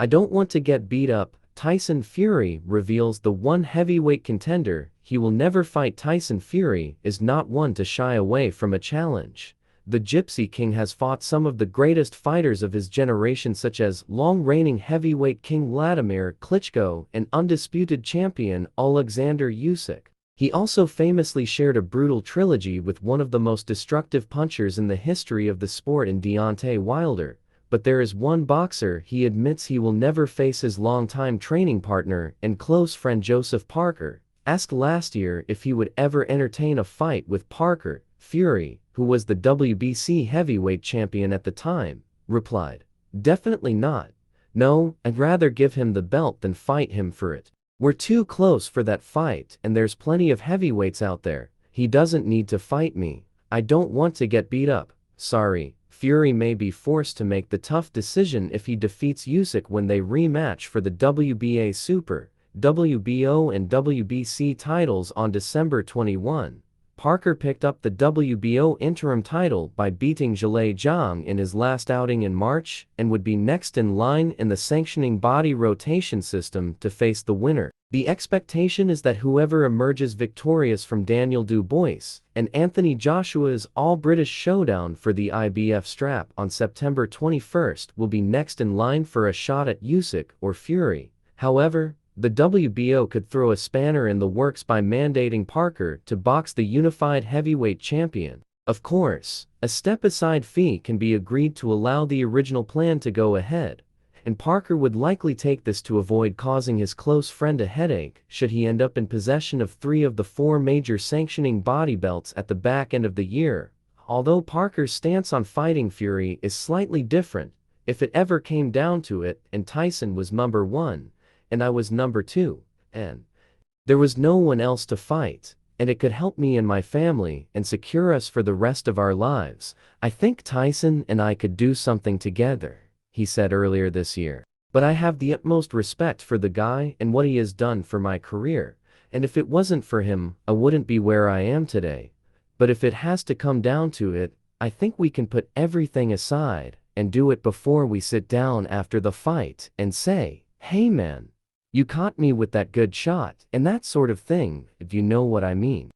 I don't want to get beat up. Tyson Fury reveals the one heavyweight contender he will never fight. Tyson Fury is not one to shy away from a challenge. The Gypsy King has fought some of the greatest fighters of his generation, such as long-reigning heavyweight king Vladimir Klitschko and undisputed champion Alexander Usyk. He also famously shared a brutal trilogy with one of the most destructive punchers in the history of the sport in Deontay Wilder. But there is one boxer he admits he will never face: his longtime training partner and close friend Joseph Parker. Asked last year if he would ever entertain a fight with Parker, Fury, who was the WBC heavyweight champion at the time, replied, "Definitely not. No, I'd rather give him the belt than fight him for it. We're too close for that fight, and there's plenty of heavyweights out there. He doesn't need to fight me. I don't want to get beat up. Sorry." Fury may be forced to make the tough decision if he defeats Usyk when they rematch for the WBA Super, WBO and WBC titles on December 21. Parker picked up the WBO interim title by beating Zhilei Zhang in his last outing in March and would be next in line in the sanctioning body rotation system to face the winner. The expectation is that whoever emerges victorious from Daniel Dubois and Anthony Joshua's all-British showdown for the IBF strap on September 21 will be next in line for a shot at Usyk or Fury. However, the WBO could throw a spanner in the works by mandating Parker to box the unified heavyweight champion. Of course, a step-aside fee can be agreed to allow the original plan to go ahead, and Parker would likely take this to avoid causing his close friend a headache should he end up in possession of 3 of the 4 major sanctioning body belts at the back end of the year. Although Parker's stance on fighting Fury is slightly different, if it ever came down to it and Tyson was number 1, and I was number 2, and there was no one else to fight, and it could help me and my family and secure us for the rest of our lives, I think Tyson and I could do something together, he said earlier this year. But I have the utmost respect for the guy and what he has done for my career, and if it wasn't for him, I wouldn't be where I am today. But if it has to come down to it, I think we can put everything aside and do it before we sit down after the fight and say, "Hey man, you caught me with that good shot," and that sort of thing, if you know what I mean.